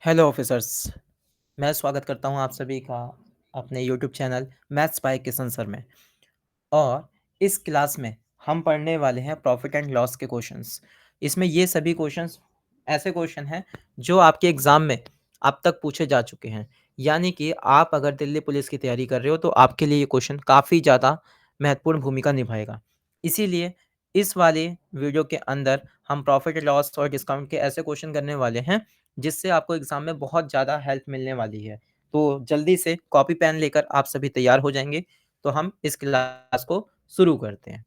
Hello officers. मैं स्वागत करता हूं आप सभी का अपने YouTube channel maths by Kishan sir में। और इस क्लास में हम पढ़ने वाले हैं प्रॉफिट एंड लॉस के क्वेश्चंस। इसमें ये सभी क्वेश्चंस ऐसे क्वेश्चन हैं जो आपके एग्जाम में अब तक पूछे जा चुके हैं। यानी कि आप अगर दिल्ली पुलिस की तैयारी कर रहे हो तो आपके लिए ये क्वेश्चन काफ़ी ज़्यादा महत्वपूर्ण भूमिका निभाएगा। इसीलिए इस वाले वीडियो के अंदर हम प्रॉफिट लॉस और डिस्काउंट के ऐसे क्वेश्चन करने वाले हैं जिससे आपको एग्जाम में बहुत ज़्यादा हेल्प मिलने वाली है। तो जल्दी से कॉपी पेन लेकर आप सभी तैयार हो जाएंगे। तो हम इस क्लास को शुरू करते हैं।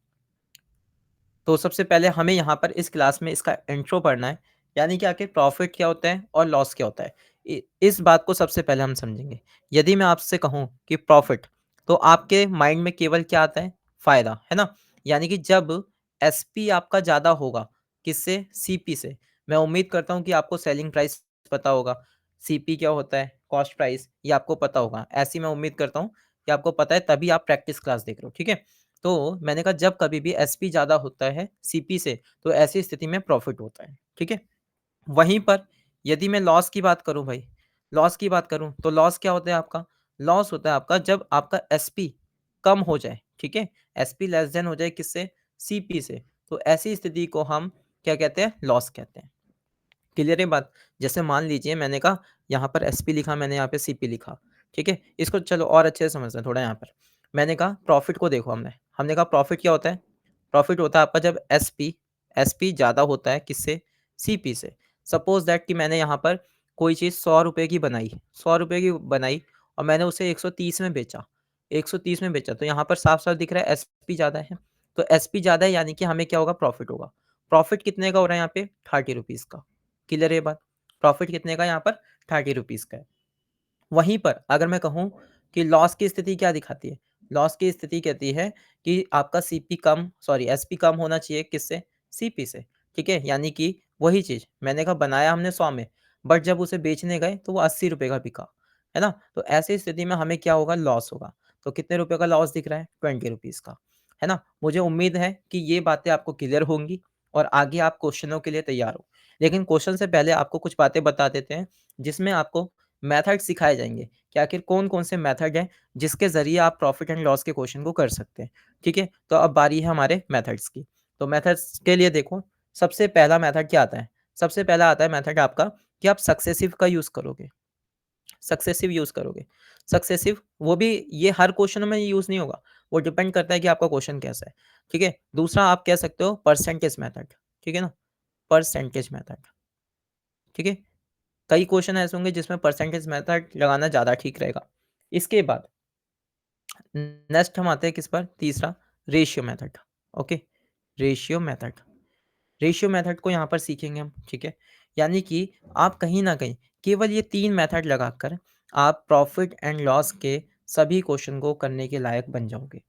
तो सबसे पहले हमें यहाँ पर इस क्लास में इसका इंट्रो पढ़ना है, यानी कि आखिर प्रॉफिट क्या होता है और लॉस क्या होता है। इस बात को सबसे पहले हम समझेंगे। यदि मैं आपसे कहूँ कि प्रॉफिट, तो आपके माइंड में केवल क्या आता है? फायदा, है ना। यानी कि जब एसपी आपका ज़्यादा होगा, किससे? सीपी से। मैं उम्मीद करता हूँ कि आपको सेलिंग प्राइस पता होगा। सीपी क्या होता है? कॉस्ट प्राइस, ये आपको पता होगा। ऐसी मैं उम्मीद करता हूँ कि आपको पता है, तभी आप प्रैक्टिस क्लास देख रहे हो, ठीक है। तो मैंने कहा जब कभी भी एसपी ज़्यादा होता है सीपी से, तो ऐसी स्थिति में प्रॉफिट होता है, ठीक है। वहीं पर यदि मैं लॉस की बात करूं भाई, लॉस की बात करूं तो लॉस क्या होता है आपका? लॉस होता है आपका जब आपका एसपी कम हो जाए, ठीक है। एसपी लेस देन हो जाए किससे? सीपी से। तो ऐसी स्थिति को हम क्या कहते हैं? लॉस कहते हैं। क्लियर है बात? जैसे मान लीजिए मैंने कहा यहाँ पर एसपी लिखा, मैंने यहाँ पे सीपी लिखा, ठीक है। इसको चलो और अच्छे से समझते हैं थोड़ा। यहाँ पर मैंने कहा प्रॉफिट को देखो, हमने कहा प्रॉफिट क्या होता है? प्रॉफिट होता है आपका जब एसपी एसपी ज़्यादा होता है किससे? सीपी से। सपोज दैट कि मैंने यहाँ पर कोई चीज़ 100 रुपये की बनाई, 100 रुपये की बनाई और मैंने उसे 130 में बेचा, 130 में बेचा। तो यहाँ पर साफ साफ दिख रहा है एसपी ज़्यादा है। तो एसपी ज़्यादा है यानी कि हमें क्या होगा? प्रॉफिट होगा। प्रॉफिट कितने का हो रहा है यहाँ पे? 30 रुपीज़ का। क्लियर है ये बात? प्रॉफिट कितने का यहाँ पर? 30 रुपीज़ का है। वहीं पर अगर मैं कहूँ कि लॉस की स्थिति क्या दिखाती है? लॉस की स्थिति कहती है कि आपका सीपी कम, सॉरी एसपी कम होना चाहिए किससे? सीपी से, ठीक है। यानी कि वही चीज़ मैंने कहा बनाया हमने 100 में, बट जब उसे बेचने गए तो वो 80 रुपए का बिका, है ना। तो ऐसी स्थिति में हमें क्या होगा? लॉस होगा। तो कितने रुपए का लॉस दिख रहा है? 20 रुपीज़ का, है ना। मुझे उम्मीद है कि ये बातें आपको क्लियर होंगी और आगे आप क्वेश्चनों के लिए तैयार हो। लेकिन क्वेश्चन से पहले आपको कुछ बातें बता देते हैं जिसमें आपको मेथड सिखाए जाएँगे कि आखिर कौन-कौन से मेथड हैं जिसके ज़रिए आप प्रॉफिट एंड लॉस के क्वेश्चन को कर सकते हैं, ठीक है। तो अब बारी है हमारे मेथड्स की। तो मेथड्स के लिए देखो, सबसे पहला मेथड क्या आता है? सबसे पहला आता है मेथड आपका कि आप सक्सेसिव का यूज़ करोगे, सक्सेसिव यूज़ करोगे। सक्सेसिव वो भी ये हर क्वेश्चन में यूज़ नहीं होगा, वो डिपेंड करता है कि आपका क्वेश्चन कैसा है, ठीक है। दूसरा आप कह सकते हो परसेंटेज मेथड, ठीक है ना, परसेंटेज मेथड, ठीक है। कई क्वेश्चन ऐसे होंगे जिसमें परसेंटेज मेथड लगाना ज़्यादा ठीक रहेगा। इसके बाद नेक्स्ट हम आते हैं किस पर? तीसरा, ratio method. Okay, ratio method. Ratio method को यहाँ पर सीखेंगे हम, ठीक है। यानी कि आप कहीं न कहीं केवल ये 3 मेथड लगाकर आप प्रॉफिट एंड लॉस के सभी क्वेश्चन को करने के लायक बन जाओगे,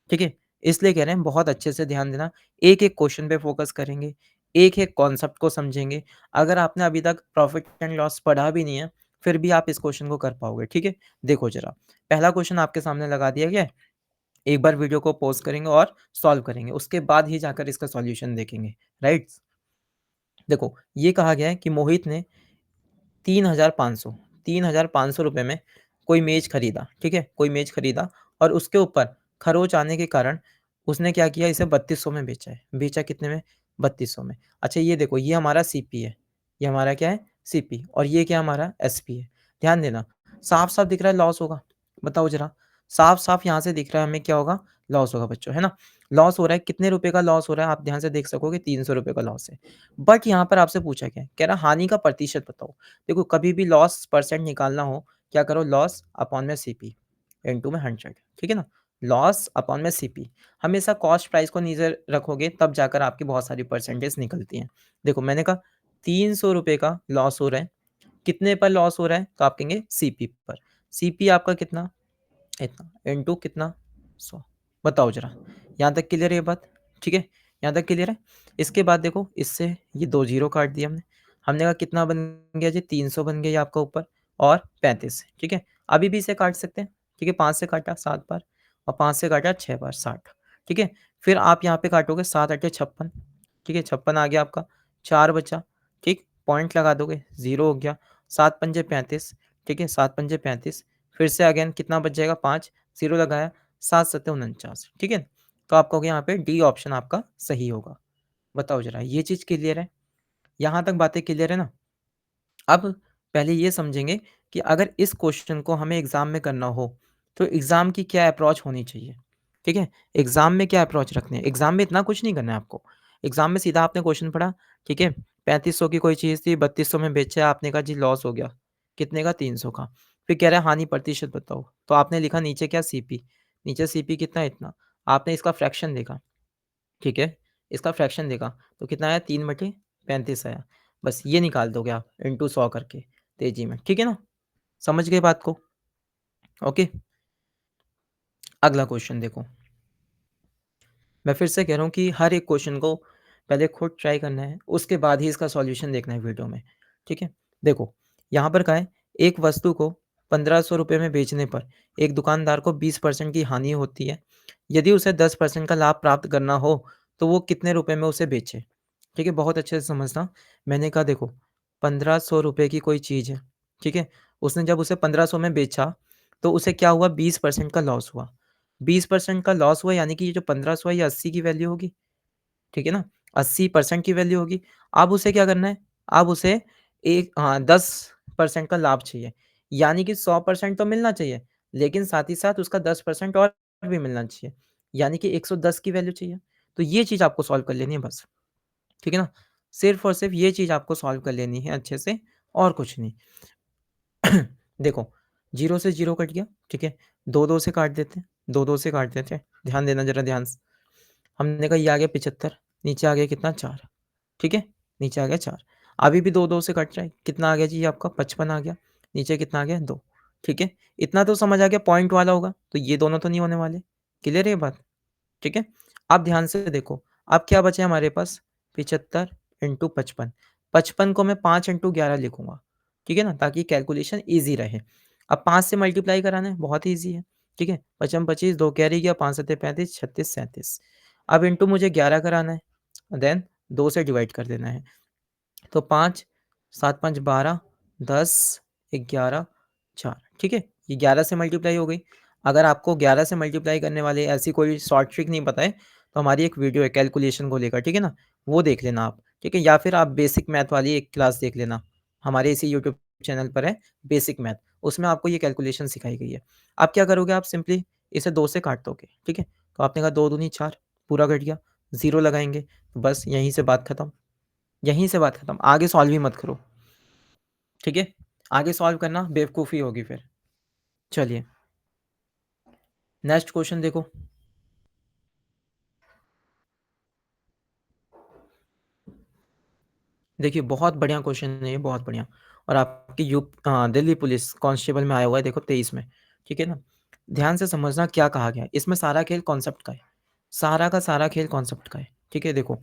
ठीक है। इसलिए कह रहे हैं बहुत अच्छे से ध्यान देना, एक-एक क्वेश्चन पे फोकस करेंगे, एक-एक कॉन्सेप्ट को समझेंगे। अगर आपने अभी तक प्रॉफिट एंड लॉस पढ़ा भी नहीं है, फिर भी आप इस क्वेश्चन को कर पाओगे, ठीक है। देखो ज़रा, पहला क्वेश्चन आपके सामने लगा दिया गया है। एक बार वीडियो को पॉज़ करेंगे और सॉल्व करेंगे, उसके बाद ही जाकर इसका सॉल्यूशन देखेंगे, राइट? देखो, ये कहा गया है कि मोहित ने 3,500 ₹3,500 में कोई मेज़ खरीदा, ठीक है? कोई मेज़ खरीदा और उसके ऊपर खरोंच आने के कारण उसने क्या किया? इसे 3200 में बेचा है। बेचा कितने में? 3200 में। अच्छा ये देखो, ये हमारा सीपी है, ये हमारा क्या है? सीपी, और ये क्या हमारा? एसपी है। ध्यान देना, साफ-साफ दिख रहा है लॉस होगा। बताओ ज़रा, साफ-साफ यहाँ से दिख रहा है हमें क्या होगा? लॉस होगा बच्चों, है ना? लॉस हो रहा है, कितने रुपए का लॉस हो रहा है? आप ध्यान से देख सकोगे, ₹300 का लॉस है। बट यहाँ पर आपसे पूछा क्या है? कह रहा हानि का प्रतिशत बताओ। देखो कभी भी लॉस परसेंट निकालना हो, क्या करो? लॉस अपॉन में सीपी इनटू में 100, ठीक है ना? लॉस अपॉन में सीपी, हमेशा कॉस्ट प्राइस को नीचे रखोगे तब जाकर आपकी बहुत सारी परसेंटेज निकलती हैं। देखो मैंने कहा ₹300 का लॉस हो रहा है, कितने पर लॉस हो रहा है? तो आप कहेंगे सीपी पर। सीपी आपका कितना? इतना इनटू कितना? 100। बताओ ज़रा, यहाँ तक क्लियर है ये बात? ठीक है, यहाँ तक क्लियर है? इसके बाद देखो, इससे ये 2 ज़ीरो काट दिया हमने। हमने कहा कितना बन गया जी? 300 बन गया ये आपका ऊपर और 35, ठीक है? अभी भी इसे काट सकते हैं, ठीक है? 5 से काटा 7 बार और 5 से काटा 6 बार, 60, ठीक है? फिर आप यहाँ पे काटोगे 7 अट्ठे 56, ठीक है? 56 आ गया आपका, 4 बचा, ठीक? पॉइंट लगा दोगे, 0 हो गया, 7 पंजे 35, ठीक है, 7 पंजे 35, फिर से अगेन कितना बच जाएगा 5, 0 लगाया, 7 सत्ते 49, ठीक है। तो आपका हो गया यहाँ पे डी ऑप्शन आपका सही होगा। बताओ ज़रा ये चीज़ क्लियर है? यहाँ तक बातें क्लियर है ना? अब पहले ये समझेंगे कि अगर इस क्वेश्चन को हमें एग्ज़ाम में करना हो, तो एग्ज़ाम की क्या अप्रोच होनी चाहिए, ठीक है? एग्ज़ाम में क्या अप्रोच रखनी है? एग्ज़ाम में इतना कुछ नहीं करना है आपको। एग्ज़ाम में सीधा आपने क्वेश्चन पढ़ा, ठीक है? 3500 की कोई चीज़ थी, 3200 में बेचा, आपने कहा जी लॉस हो गया। कितने का? 300 का। फिर कह रहा है हानि प्रतिशत बताओ, तो आपने लिखा नीचे क्या सीपी, नीचे सीपी कितना है? इतना। आपने इसका फ्रैक्शन देखा, ठीक है? इसका फ्रैक्शन देखा, तो कितना आया? 3/35 आया। बस ये निकाल दोगे आप इंटू 100 करके तेज़ी में, ठीक है ना? समझ गए बात को? ओके, अगला क्वेश्चन देखो। मैं फिर से कह रहा हूँ कि हर एक क्वेश्चन को पहले खुद ट्राई करना है, उसके बाद ही इसका सॉल्यूशन देखना है वीडियो में, ठीक है? देखो, यहाँ पर क्या है, एक वस्तु को ₹1500 में बेचने पर एक दुकानदार को 20% की हानि होती है। यदि उसे 10% का लाभ प्राप्त करना हो, तो वो कितने रुपए में उसे बेचे? ठीक है, बहुत अच्छे से समझना। मैंने कहा देखो, ₹1500 की कोई चीज़ है, ठीक है? उसने जब उसे 1500 में बेचा, तो उसे क्या हुआ? 20% का लॉस हुआ। 20% का लॉस हुआ यानी कि ये जो 1500 है ये 80 की वैल्यू होगी, ठीक है ना? 80% की वैल्यू होगी। अब उसे क्या करना है? अब उसे 10% का लाभ चाहिए, यानी कि 100% तो मिलना चाहिए, लेकिन साथ ही साथ उसका 10% और भी मिलना चाहिए, यानी कि 110 की वैल्यू चाहिए। तो ये चीज़ आपको सॉल्व कर लेनी है बस, ठीक है ना? सिर्फ़ और सिर्फ़ ये चीज़ आपको सॉल्व कर लेनी है अच्छे से और कुछ नहीं। देखो, 0 से 0 कट गया, ठीक है? 2-2 से काट देते हैं, 2-2 से काट देते हैं। ध्यान देना ज़रा ध्यान से। हमने कहा ये आ गया 75, नीचे आ गया कितना 4, ठीक है? नीचे आ गया 4। अभी भी 2-2 से कट रहा है, कितना आ गया जी आपका 55 आ गया, नीचे कितना आ गया 2, ठीक है? इतना तो समझ आ गया पॉइंट वाला होगा, तो ये दोनों तो नहीं होने वाले। क्लियर है ये बात? ठीक है? अब ध्यान से देखो, अब क्या बचे हमारे पास 75 इंटू 55, 55 को मैं 5 इंटू 11 लिखूँगा, ठीक है ना? ताकि कैलकुलेशन ईज़ी रहे। अब 5 से मल्टीप्लाई कराना है, बहुत ईज़ी है, ठीक है? 55 25, 2 कैरी गया, 5 सत्ते 35, 36 37। अब इंटू मुझे 11 कराना है, देन 2 से डिवाइड कर देना है। तो 5, 7 5 12, 10, 11, 4, ठीक है? ये 11 से मल्टीप्लाई हो गई। अगर आपको 11 से मल्टीप्लाई करने वाली ऐसी कोई शॉर्ट ट्रिक नहीं पता है, तो हमारी एक वीडियो है कैलकुलेशन को लेकर, ठीक है ना? वो देख लेना आप, ठीक है? या फिर आप बेसिक मैथ वाली एक क्लास देख लेना, हमारे इसी यूट्यूब चैनल पर है बेसिक मैथ, उसमें आपको ये कैलकुलेशन सिखाई गई है। अब क्या करोगे आप सिंपली इसे 2 से काट दोगे, ठीक है? तो आपने कहा 2 दूनी 4, पूरा कट गया, 0 लगाएँगे, तो बस यहीं से बात खत्म। यहीं से बात खत्म, आगे सॉल्व ही मत करो, ठीक है? आगे सॉल्व करना बेवकूफ़ी होगी फिर। चलिए, नेक्स्ट क्वेश्चन देखो। देखिए, बहुत बढ़िया क्वेश्चन है ये, बहुत बढ़िया और आपकी दिल्ली पुलिस कांस्टेबल में आया हुआ है देखो 23 में, ठीक है ना? ध्यान से समझना क्या कहा गया है, इसमें सारा खेल कॉन्सेप्ट का है। सारा का सारा खेल कॉन्सेप्ट का है, ठीक है? देखो,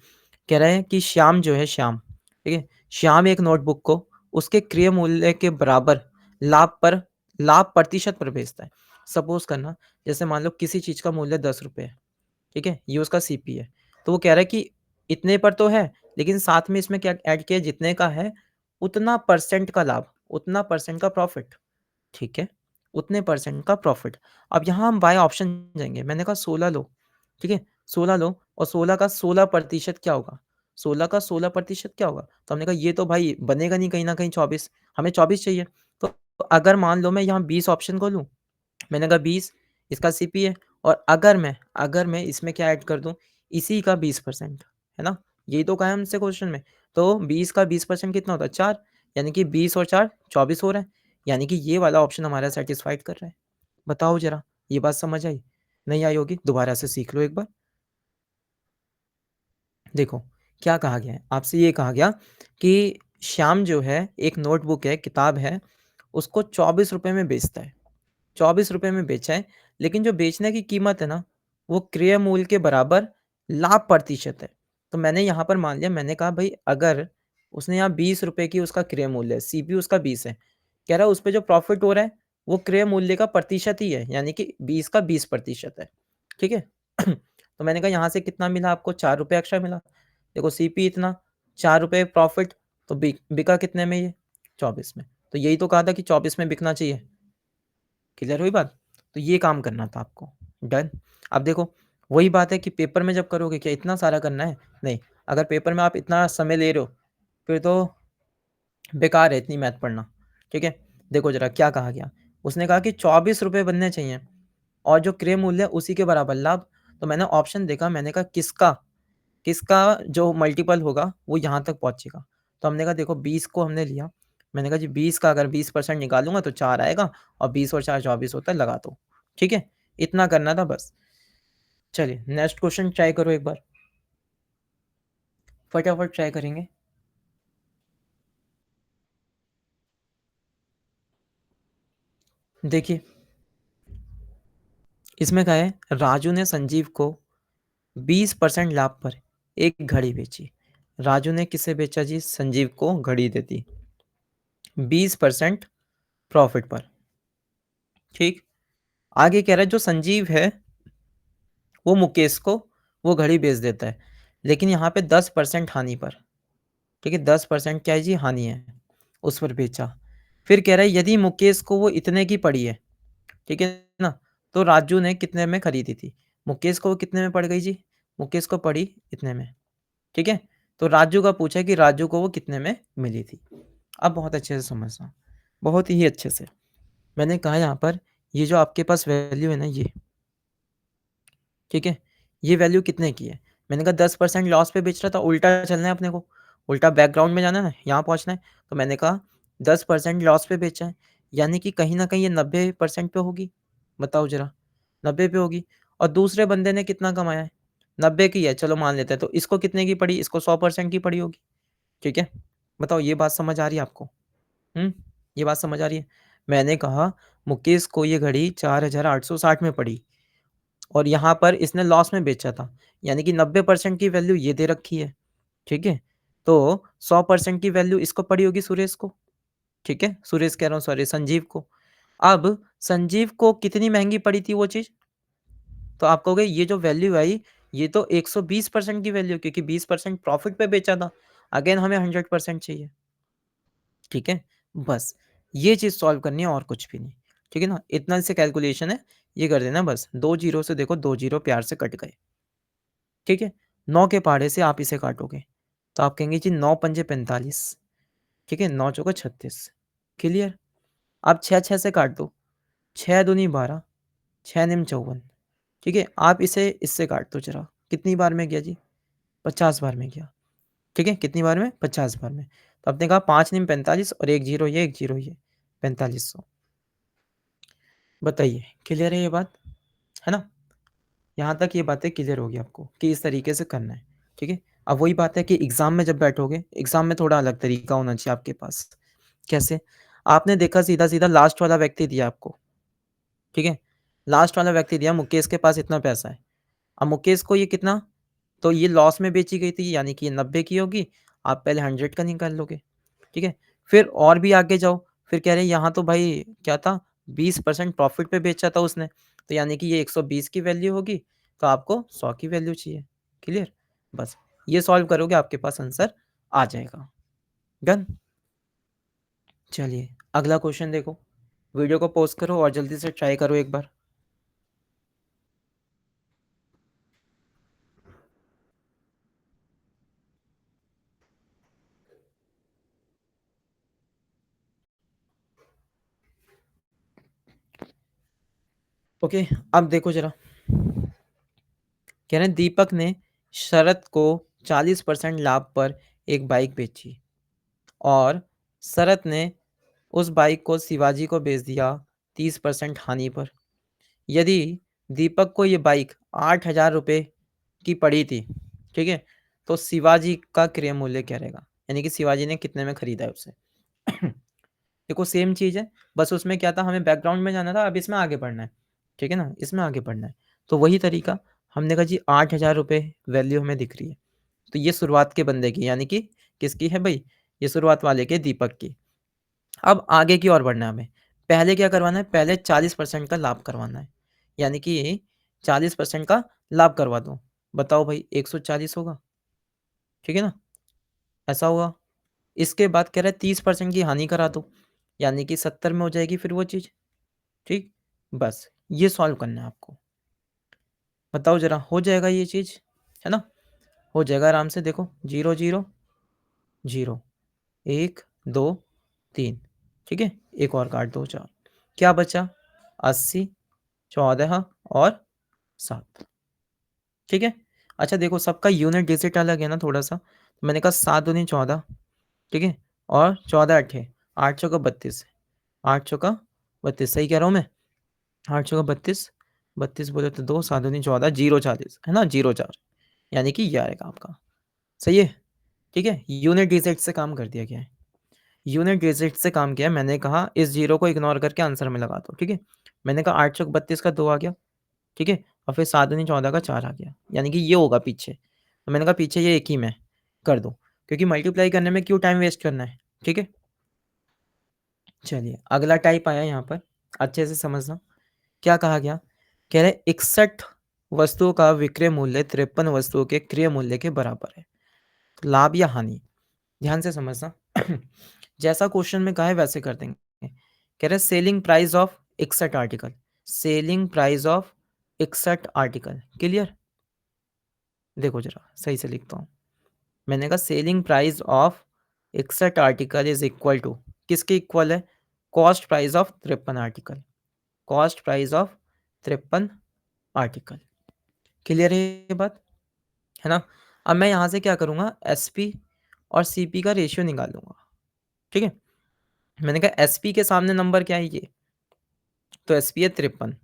कह रहा है कि श्याम जो है श्याम, ठीक है? श्याम एक नोटबुक को उसके क्रय मूल्य के बराबर लाभ प्रतिशत पर बेचता है। सपोज़ करना, जैसे मान लो किसी चीज़ का मूल्य ₹10 है, ठीक है? ये उसका सीपी है। तो वो कह रहा है कि इतने पर तो है, लेकिन साथ में इसमें क्या ऐड किया जितने का है, उतना परसेंट का लाभ, उतना परसेंट का प्रॉफ़िट, ठीक है? उतने परसेंट का प्रॉफ़िट। अब यहाँ हम बाय ऑप्शन जाएँगे। मैंने कहा 16 लो, ठीक है? 16 लो और 16 का 16% क्या होगा? 16 का 16% क्या होगा? तो हमने कहा ये तो भाई बनेगा नहीं कहीं न कहीं 24, हमें 24 चाहिए। तो अगर मान लो मैं यहाँ 20 ऑप्शन को लूँ, मैंने कहा 20 इसका सीपी है और अगर मैं इसमें क्या ऐड कर दूँ, इसी का 20%, है ना? यही तो कहा है हमसे क्वेश्चन में। तो 20 का 20% कितना होता है? 4, यानी कि 20 और 4 24 हो रहा है। यानी कि ये वाला ऑप्शन हमारा सैटिस्फाइड कर रहा है। बताओ ज़रा, ये बात समझ आई? नहीं आई होगी, दोबारा से सीख लो एक बार। देखो, क्या कहा गया है? आपसे ये कहा गया कि श्याम जो है, एक नोटबुक है, किताब है, उसको ₹24 में बेचता है। ₹24 में बेचा है, लेकिन जो बेचने की कीमत है ना, वो क्रय मूल्य के बराबर लाभ प्रतिशत है। तो मैंने यहाँ पर मान लिया, मैंने कहा भई अगर उसने यहाँ ₹20 की उसका क्रय मूल्य है, सीपी उसका 20 है, कह रहा है उस पे जो प्रॉफ़िट हो रहा है, वो क्रय मूल्य का प्रतिशत ही है, यानी कि 20 का 20% है। ठीक है? तो मैंने कहा यहाँ से कितना मिला आपको? ₹4 एक्स्ट्रा मिला। देखो सीपी इतना, ₹4 प्रॉफ़िट, तो बिका कितने में ये? 24 में। तो यही तो कहा था कि 24 में बिकना चाहिए। क्लियर हुई बात? तो ये काम करना था आपको। डन। अब देखो, वही बात है कि पेपर में जब करोगे क्या इतना सारा करना है? नहीं। अगर पेपर में आप इतना समय ले रहे हो, फिर तो बेकार है इतनी मैथ पढ़ना। ठीक है? देखो ज़रा क्या कहा गया? उसने कहा कि ₹24 बनने चाहिए और जो क्रय मूल्य है उसी के बराबर लाभ। तो मैंने ऑप्शन देखा, मैंने कहा किसका किसका जो मल्टीपल होगा वो यहाँ तक पहुँचेगा। तो हमने कहा देखो 20 को हमने लिया। मैंने कहा जी 20 का अगर 20% निकालूँगा तो 4 आएगा और 20 और 4 24 होता है, लगा दो। ठीक है? इतना करना था बस। चलिए नेक्स्ट क्वेश्चन ट्राई करो एक बार। फटाफट ट्राई करेंगे। देखिए, इसमें क्या है, राजू ने संजीव को 20% लाभ पर एक घड़ी बेची। राजू ने किसे बेचा जी? संजीव को घड़ी देती 20% प्रॉफिट पर। ठीक। आगे कह रहा है जो संजीव है वो मुकेश को वो घड़ी बेच देता है, लेकिन यहाँ पे 10% हानि पर। ठीक है, 10% क्या है जी? हानि है, उस पर बेचा। फिर कह रहा है यदि मुकेश को वो इतने की पड़ी है, ठीक है ना, तो राजू ने कितने में खरीदी थी? मुकेश को वो कितने में पड़ गई जी? मुकेश को पड़ी इतने में। ठीक है, तो राजू का पूछा कि राजू को वो कितने में मिली थी। अब बहुत अच्छे से समझना, बहुत ही अच्छे से। मैंने कहा यहाँ पर ये जो आपके पास वैल्यू है ना, ये ठीक है, ये वैल्यू कितने की है? मैंने कहा 10% लॉस पे बेच रहा था, उल्टा चलना है अपने को, उल्टा बैकग्राउंड में जाना है ना, यहाँ पहुँचना है। तो मैंने कहा 10% लॉस पे बेचा है, यानी कि कहीं न कहीं ये 90% पे होगी। बताओ ज़रा, 90 पे होगी। और दूसरे बंदे ने कितना कमाया है? 90 की है, चलो मान लेते हैं। तो इसको कितने की पड़ी? इसको 100% की पड़ी होगी। ठीक है? बताओ ये बात समझ आ रही है आपको? हुँ? ये बात समझ आ रही है? मैंने कहा मुकेश को ये घड़ी 4860 में पड़ी और यहाँ पर इसने लॉस में बेचा था, यानी कि 90% की वैल्यू ये दे रखी है। ठीक है? तो 100% की वैल्यू इसको पड़ी होगी सुरेश को। ठीक है? सुरेश कह रहा हूँ, सॉरी, संजीव को। अब संजीव को कितनी महँगी पड़ी थी वो चीज़? तो आप कहोगे ये जो वैल्यू आई, ये तो 120% की वैल्यू, क्योंकि 20% प्रॉफिट पे बेचा था। अगेन हमें 100% चाहिए। ठीक है? बस ये चीज़ सॉल्व करनी है और कुछ भी नहीं। ठीक है ना? इतना से कैलकुलेशन है, ये कर देना बस। 2 जीरो से देखो, 2 जीरो प्यार से कट गए। ठीक है? 9 के पहाड़े से आप इसे काटोगे, तो आप कहेंगे जी 9 पंजे 45। ठीक है? 9 चौको 36। क्लियर? आप 6 से काट दो, 6 दूनी 12, 6 निम 54। ठीक है? आप इसे इससे काट दो ज़रा, कितनी बार में गया जी? 50 बार में गया। ठीक है? कितनी बार में? 50 बार में। तो आपने कहा 5 निम 45 और 1 जीरो ये, 1 जीरो ये, 4500। बताइए, क्लियर है ये बात? है ना? यहाँ तक ये बातें क्लियर होगी आपको कि इस तरीके से करना है। ठीक है? अब वही बात है कि एग्ज़ाम में जब बैठोगे, एग्ज़ाम में थोड़ा अलग तरीका होना चाहिए आपके पास। कैसे? आपने देखा सीधा-सीधा लास्ट वाला व्यक्ति दिया आपको, ठीक है? लास्ट वाला व्यक्ति दिया, मुकेश के पास इतना पैसा है। अब मुकेश को ये कितना, तो ये लॉस में बेची गई थी, यानी कि ये 90 की होगी। आप पहले 100 का निकाल लोगे। ठीक है? फिर और भी आगे जाओ, फिर कह रहे हैं यहाँ तो भाई क्या था, 20% प्रॉफिट पे बेचा था उसने, तो यानी कि ये 120 की वैल्यू होगी, तो आपको 100 की वैल्यू चाहिए। क्लियर? बस ये सॉल्व करोगे आपके पास आंसर आ जाएगा। डन? चलिए अगला क्वेश्चन देखो। वीडियो को पॉज़ करो और जल्दी से ट्राई करो एक बार। ओके, अब देखो ज़रा। कह रहे हैं दीपक ने शरद को 40% लाभ पर एक बाइक बेची और शरद ने उस बाइक को शिवाजी को बेच दिया 30% हानि पर। यदि दीपक को ये बाइक 8,000 रुपये की पड़ी थी, ठीक है, तो शिवाजी का क्रय मूल्य क्या रहेगा? यानी कि शिवाजी ने कितने में खरीदा है उसे? देखो सेम चीज़ है, बस उसमें क्या था, हमें बैकग्राउंड में जाना था, अब इसमें आगे बढ़ना है। ठीक है ना? इसमें आगे बढ़ना है। तो वही तरीका, हमने कहा जी 8,000 रुपये वैल्यू हमें दिख रही है। तो ये शुरुआत के बंदे की, यानी कि किसकी है भाई? ये शुरुआत वाले के, दीपक की। अब आगे की ओर बढ़ना है हमें। पहले क्या करवाना है? पहले 40% का लाभ करवाना है। यानी कि 40% का लाभ करवा दो। बताओ भाई 140 होगा, ठीक है ना? ऐसा होगा। इसके बाद कह रहा है 30% की हानि करा दो। यानी कि 70 में हो जाएगी फिर वो चीज़, ठीक? बस ये सॉल्व करना है आपको। बताओ ज़रा, हो जाएगा ये चीज़, है ना? हो जाएगा आराम से, देखो 0, 0, 0, 1, 2, 3, ठीक है? एक और काट दो, 4, क्या बचा? 80, 14 और 7, ठीक है? अच्छा देखो, सबका यूनिट डिजिट अलग है ना थोड़ा-सा, तो मैंने कहा 7 दूनी 14, ठीक है? और 14 अट्ठे 8 चौका 32, 8 चौका 32, सही कह रहा हूँ मैं? 8 चौका 32, 32 बोले तो 2, 7 दूनी 14, 0 40, है ना? 0 4, यानी कि ये आएगा आपका, सही है? ठीक है? यूनिट डिजिट से काम कर दिया गया है। यूनिट डिजिट से काम किया है, मैंने कहा इस 0 को इग्नोर करके आंसर में लगा दो, ठीक है? मैंने कहा 8 चौक 32 का 2 आ गया, ठीक है? और फिर 7 दूनी 14 का 4 आ गया, यानी कि ये होगा पीछे। तो मैंने कहा पीछे ये एक ही में कर दो, क्योंकि मल्टीप्लाई करने में क्यों टाइम वेस्ट करना है, ठीक है? चलिए, अगला टाइप आया यहाँ पर, अच्छे से समझना। क्या कहा गया? कह रहे 61 वस्तुओं का विक्रय मूल्य 53 वस्तुओं के क्रय मूल्य के बराबर है। लाभ या हानि? ध्यान से समझना। जैसा क्वेश्चन में कहा है वैसे कर देंगे। कह रहे selling price of 61 article, selling price of 61 article, clear? देखो जरा सही से लिखता हूँ। मैंने कहा selling price of 61 article is equal to, किसके इक्वल है? Cost price of 53 article, cost price of 53 article, clear है ये बात, है ना? अब मैं यहाँ से क्या करूँगा, एसपी और सीपी का रेशियो निकालूंगा, ठीक है? मैंने कहा एसपी के सामने नंबर क्या है ये, तो एसपी है 53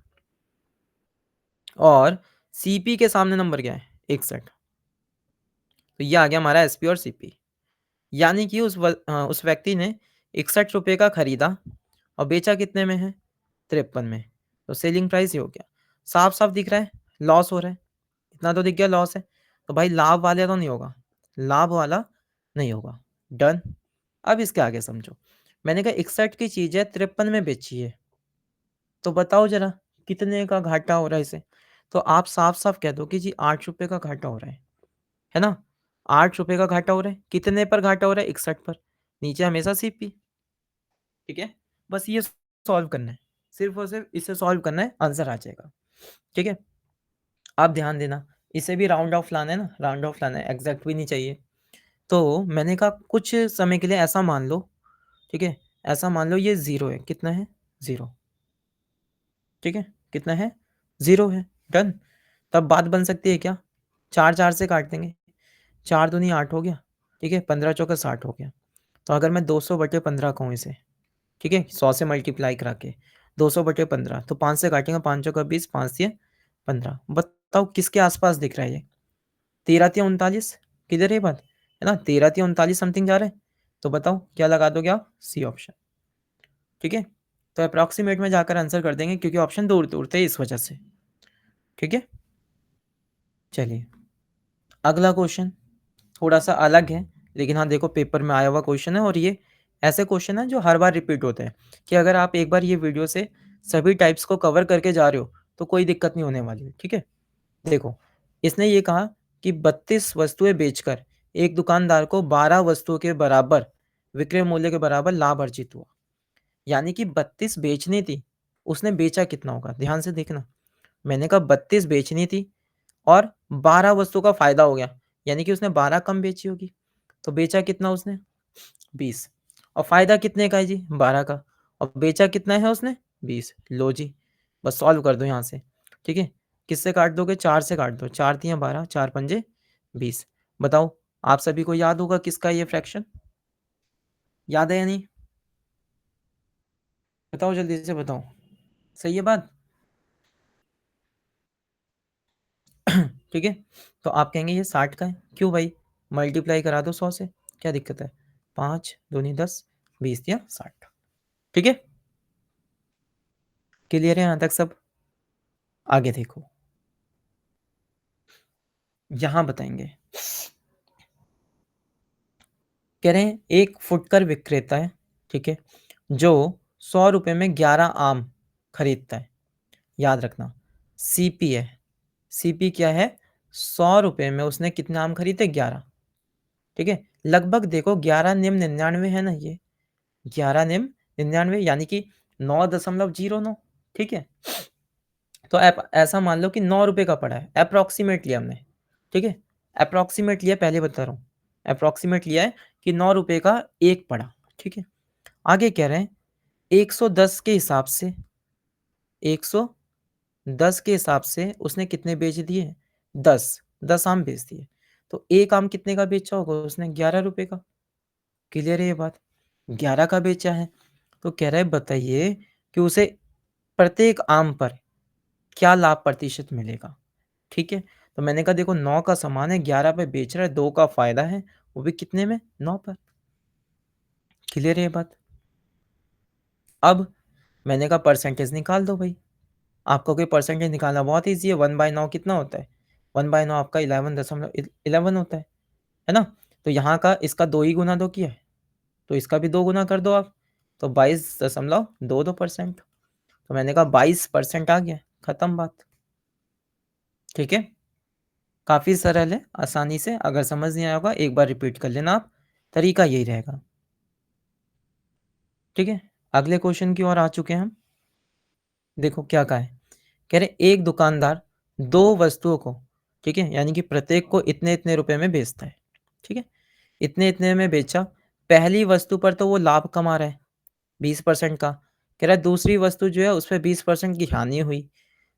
और सीपी के सामने नंबर क्या है 61, तो ये आ गया हमारा एसपी और सीपी। यानी कि उस व्यक्ति ने 61 रुपये का खरीदा और बेचा कितने में है, 53 में, तो सेलिंग प्राइस ये हो गया। साफ साफ दिख रहा है लॉस हो रहा है, इतना तो दिख गया लॉस है, तो भाई लाभ वाले तो नहीं होगा, लाभ वाला नहीं होगा, डन। अब इसके आगे समझो, मैंने कहा 61 की चीज़ है 53 में बेची है, तो बताओ जरा कितने का घाटा हो रहा है इसे, तो आप साफ साफ कह दो कि जी 8 रुपये का घाटा हो रहा है ना? 8 रुपये का घाटा हो रहा है, कितने पर घाटा हो रहा है? 61 पर, नीचे हमेशा सीपी, ठीक है? बस ये सॉल्व करना है, सिर्फ और सिर्फ इसे सॉल्व करना है, आंसर आ जाएगा, ठीक है? आप ध्यान देना, इसे भी राउंड ऑफ लाना है ना, राउंड ऑफ लाना है, एग्जैक्ट भी नहीं चाहिए। तो मैंने कहा कुछ समय के लिए ऐसा मान लो, ठीक है? ऐसा मान लो ये 0 है, कितना है? 0, ठीक है? कितना है? 0 है, डन। तब बात बन सकती है क्या? 4 4 से काट देंगे, 4 दूनी 8 हो गया, ठीक है? 15 चौका 60 हो गया। तो अगर मैं 200/15 कहूँ इसे, ठीक है? 100 से मल्टीप्लाई करा के 200/15, तो 5 से काटेंगे, 5 चौका 20, 5 तिया 15। बताओ किसके आसपास दिख रहा है ये? 13 तिया 39, किधर है ये बात, है ना? 13 तिया 39 समथिंग जा रहा है, तो बताओ क्या लगा दोगे आप? सी ऑप्शन, ठीक है? तो अप्रॉक्सीमेट में जाकर आंसर कर देंगे, क्योंकि ऑप्शन दूर दूर थे इस वजह से, ठीक है? चलिए, अगला क्वेश्चन थोड़ा सा अलग है, लेकिन हाँ देखो पेपर में आया हुआ क्वेश्चन है, और ये ऐसे क्वेश्चन है जो हर बार रिपीट होते हैं, कि अगर आप एक बार ये वीडियो से सभी टाइप्स को कवर करके जा रहे हो तो कोई दिक्कत नहीं होने वाली है, ठीक है? देखो, इसने ये कहा कि 32 वस्तुएं बेचकर एक दुकानदार को 12 वस्तुओं के बराबर विक्रय मूल्य के बराबर लाभ अर्जित हुआ। यानी कि 32 बेचनी थी, उसने बेचा कितना होगा, ध्यान से देखना। मैंने कहा 32 बेचनी थी और 12 वस्तु का फायदा हो गया, यानी कि उसने 12 कम बेची होगी, तो बेचा कितना उसने? 20, और फायदा कितने का है जी? 12 का, और बेचा कितना है उसने? 20। लो जी, बस सॉल्व कर दो यहाँ से, ठीक है? किससे काट दोगे? 4 से काट दो, 4 तिया 12, 4 पंजे 20। बताओ, आप सभी को याद होगा किसका ये फ्रैक्शन, याद है या नहीं? बताओ जल्दी से बताओ, सही है बात? ठीक है, तो आप कहेंगे ये 60 का है, क्यों भाई? मल्टीप्लाई करा दो 100 से, क्या दिक्कत है? 5 दूनी 10, 20 या 60, ठीक है? क्लियर है यहाँ तक सब? आगे देखो, यहाँ बताएंगे। कह रहे हैं एक फुटकर विक्रेता है, ठीक है, जो 100 रुपये में 11 आम खरीदता है। याद रखना, सीपी है, सीपी क्या है? 100 रुपये में उसने कितने आम खरीदे? 11, ठीक है? लगभग देखो 11 निम 99 है ना, ये 11 निम 99 यानी कि 9.09, ठीक है? तो ऐसा मान लो कि 9 रुपए का पड़ा है, अप्रॉक्सिमेट लिया हमने, ठीक है? अप्रॉक्सिमेट लिया, पहले बता रहा हूँ, अप्रॉक्सिमेट लिया है कि 9 रुपए का 1 पड़ा, ठीक है? आगे कह रहे हैं 110 के हिसाब से 110 के हिसाब से उसने कितने बेच दिए? 10, 10 आम बेच दिए। तो 1 आम कितने का बेचा होगा उसने? 11 रुपए का। क्लियर है ये बात? 11 का बेचा है। तो कह रहा है बताइए कि उसे प्रत्येक आम पर क्या लाभ प्रतिशत मिलेगा? ठीक है? तो मैंने कहा देखो 9 का सामान है, 11 पे बेच रहा है, 2 का फ़ायदा है, वो भी कितने में? 9 पर। क्लियर है ये बात? अब मैंने कहा परसेंटेज निकाल दो भई। आप कहोगे परसेंटेज निकालना बहुत ईज़ी है, 1/9 कितना होता है? 1/9 आपका 11 होता है ना? तो यहाँ का इसका 2 ही गुना 2 किया है, तो इसका भी 2 गुना कर दो आप, तो 22.22%। तो मैंने कहा 22% आ गया, खत्म बात। ठीक है? काफ़ी सरल है, आसानी से, अगर समझ नहीं आया होगा एक बार रिपीट कर लेना आप, तरीका यही रहेगा। ठीक है? अगले क्वेश्चन की ओर आ चुके हैं हम। देखो क्या कहा है, कह रहे एक दुकानदार 2 वस्तुओं को, ठीक है, यानी कि प्रत्येक को इतने-इतने रुपए में बेचता है। ठीक है? इतने-इतने में बेचा, पहली वस्तु पर तो वो लाभ कमा रहा है 20% का, कह रहा है दूसरी वस्तु जो है उस पे 20% की हानि हुई।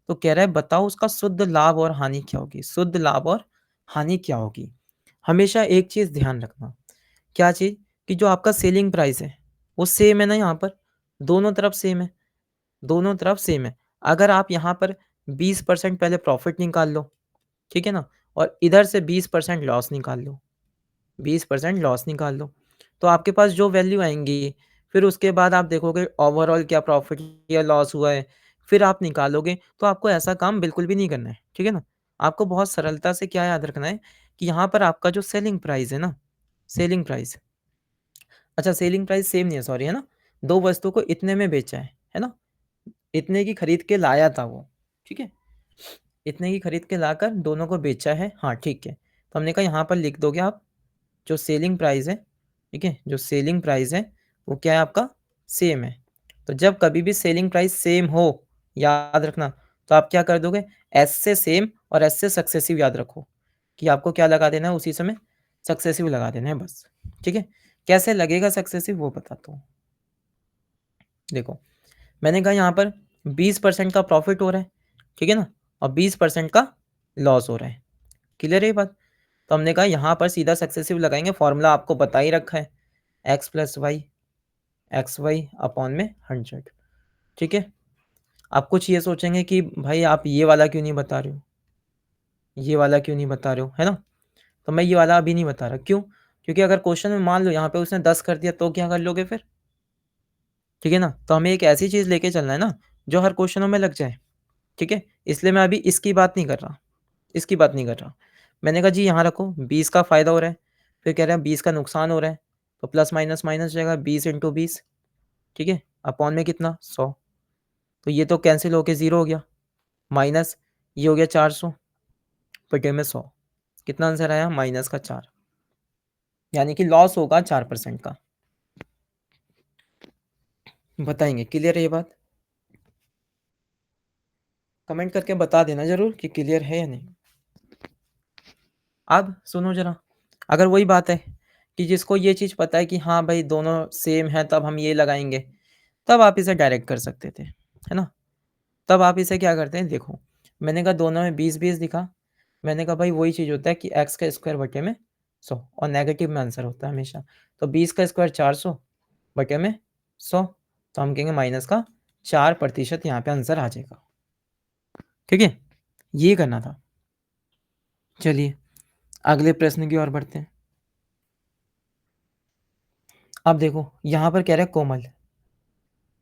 तो कह रहा है बताओ उसका शुद्ध लाभ और हानि क्या होगी? शुद्ध लाभ और हानि क्या होगी? हमेशा एक चीज़ ध्यान रखना, क्या चीज़? कि जो आपका सेलिंग प्राइस है, वो सेम है ना यहाँ पर? दोनों तरफ सेम है, दोनों तरफ सेम है। अगर आप यहाँ पर 20% पहले प्रॉफ़िट निकाल लो, ठीक है ना? और इधर से 20% लॉस निकाल लो, 20% लॉस निकाल लो, तो आपके पास जो वैल्यू आएँगी, फिर उसके बाद आप देखोगे ओवरऑल क्या प्रॉफ़िट या लॉस हुआ है, फिर आप निकालोगे, तो आपको ऐसा काम बिल्कुल भी नहीं करना है, ठीक है ना? आपको बहुत सरलता से क्या याद रखना है कि यहाँ पर आपका जो सेलिंग प्राइस है ना, सेलिंग प्राइस, अच्छा सेलिंग प्राइस सेम नहीं है, सॉरी, है ना? 2 वस्तु को इतने में बेचा है ना? इतने की खरीद के लाया था वो, ठीक है? इतने की खरीद के लाकर दोनों को बेचा है, हाँ, ठीक है। तो हमने कहा यहाँ पर लिख दोगे आप, जो सेलिंग प्राइस है, ठीक है? जो सेलिंग प्राइस है, वो क्या है आपका? सेम है। तो जब कभी भी सेलिंग प्राइस सेम हो, याद रखना, तो आप क्या कर दोगे? एस से सेम और एस से सक्सेसिव याद रखो, कि आपको क्या लगा देना है उसी समय? सक्सेसिव लगा देना है बस, ठीक है? कैसे लगेगा सक्सेसिव वो बताता हूँ। देखो, मैंने कहा यहाँ पर 20% का प्रॉफ़िट हो रहा है, ठीक है ना? और 20% का लॉस हो रहा है। क्लियर है ये बात? तो हमने कहा यहाँ पर सीधा सक्सेसिव लगाएँगे, फ़ॉर्मूला आपको बता ही रखा है, x plus y, x y upon में 100, ठीक है? आप कुछ ये सोचेंगे कि भाई आप ये वाला क्यों नहीं बता रहे हो? ये वाला क्यों नहीं बता रहे हो, है ना? तो मैं ये वाला अभी नहीं बता रहा, क्यों? क्योंकि अगर क्वेश्चन में मान लो यहाँ पे उसने 10 कर दिया तो क्या कर लोगे फिर? ठीक है ना? तो हमें एक ऐसी चीज़ लेके चलना है ना, जो हर क्वेश्चनों में लग जाए, ठीक है? इसलिए मैं अभी इसकी बात नहीं कर रहा, इसकी बात नहीं कर रहा। मैंने कहा जी यहाँ रखो, 20 का फ़ायदा हो रहा है, फिर कह रहे हैं 20 का नुकसान हो रहा है, तो प्लस माइनस माइनस हो जाएगा, 20 इंटू 20, ठीक है? अपॉन में कितना? 100। तो ये तो कैंसल होके 0 हो गया, माइनस ये हो गया 400 बटे में 100, कितना आंसर आया? माइनस का 4, यानी कि लॉस होगा 4% का। बताएँगे, क्लियर है ये बात? कमेंट करके बता देना ज़रूर कि क्लियर है या नहीं। अब सुनो ज़रा, अगर वही बात है कि जिसको ये चीज़ पता है कि हाँ भाई दोनों सेम हैं तब हम ये लगाएँगे, तब आप इसे डायरेक्ट कर सकते थे, है ना? तब आप इसे क्या करते हैं, देखो, मैंने कहा दोनों में 20-20 दिखा, मैंने कहा भाई वही चीज़ होता है कि x का स्क्वायर बटे में 100, और नेगेटिव में आंसर होता है हमेशा। तो 20 का स्क्वायर 400 बटे में 100, तो हम कहेंगे माइनस का 4% यहाँ पे आंसर आ जाएगा। ठीक है? ये करना था। चलिए अगले प्रश्न की ओर बढ़ते हैं। अब देखो यहाँ पर कह रहा है कोमल,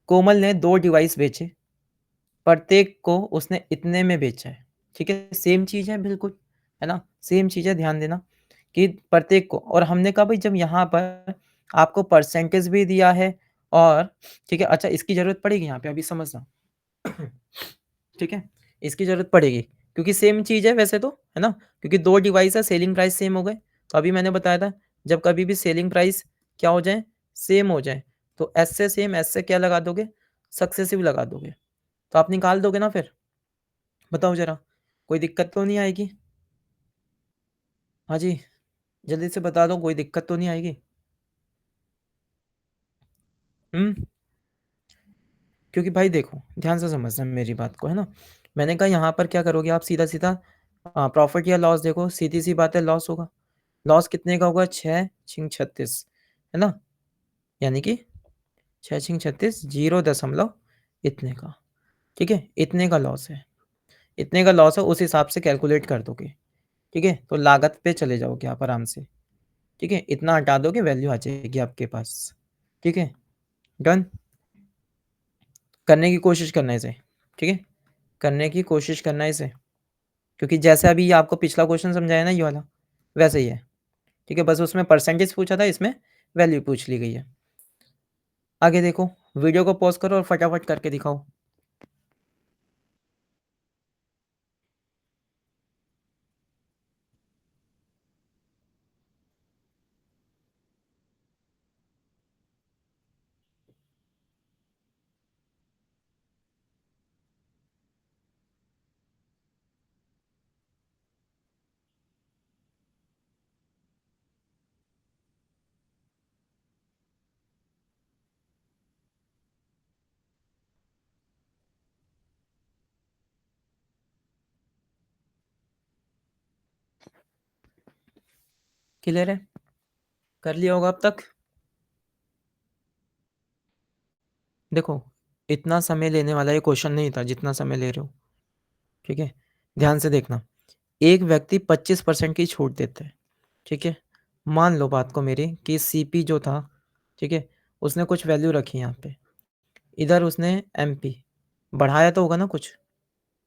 कोमल ने 2 डिवाइस बेचे, प्रत्येक को उसने इतने में बेचा है, ठीक है? सेम चीज़ है बिल्कुल, है ना? सेम चीज़ है, ध्यान देना कि प्रत्येक को, और हमने कहा भाई जब यहाँ पर आपको परसेंटेज भी दिया है और ठीक है, अच्छा इसकी ज़रूरत पड़ेगी यहाँ पे, अभी समझना। ठीक है? इसकी ज़रूरत पड़ेगी क्योंकि सेम चीज़ है वैसे तो, है ना? क्योंकि 2 डिवाइस है, सेलिंग प्राइस सेम हो गए। तो अभी मैंने बताया था जब कभी भी सेलिंग प्राइस क्या हो जाए? सेम हो जाए, तो एस से सेम, एस से क्या लगा दोगे? सक्सेसिव लगा दोगे। तो आप निकाल दोगे ना फिर? बताओ ज़रा, कोई दिक्कत तो नहीं आएगी? हाँ जी, जल्दी से बता दो, कोई दिक्कत तो नहीं आएगी? हुँ? क्योंकि भाई देखो, ध्यान से समझना मेरी बात को, है ना? मैंने कहा यहाँ पर क्या करोगे आप सीधा-सीधा प्रॉफ़िट या लॉस देखो, सीधी-सी बात है लॉस होगा। लॉस कितने का होगा? 6 छिंग 36, है ना? यानी कि 6 छिंग 36 0 दशमलव इतने का, ठीक है? इतने का लॉस है। इतने का लॉस है, उस हिसाब से कैलकुलेट कर दोगे, ठीक है? तो लागत पे चले जाओगे आप आराम से, ठीक है? इतना हटा दोगे, वैल्यू आ जाएगी आपके पास, ठीक है? डन? करने की कोशिश करना इसे, ठीक है? करने की कोशिश करना इसे, क्योंकि जैसे अभी ये आपको पिछला क्वेश्चन समझाया ना ये वाला, वैसे ही है, ठीक है? बस उसमें परसेंटेज पूछा था, इसमें वैल्यू पूछ ली गई है। आगे देखो, वीडियो को पॉज़ करो और फटाफट करके दिखाओ। क्लियर है? कर लिया होगा अब तक? देखो, इतना समय लेने वाला ये क्वेश्चन नहीं था, जितना समय ले रहे हो, ठीक है? ध्यान से देखना, एक व्यक्ति 25% की छूट देता है, ठीक है? मान लो बात को मेरी कि सीपी जो था, ठीक है? उसने कुछ वैल्यू रखी यहाँ पे, इधर उसने एमपी बढ़ाया तो होगा ना कुछ,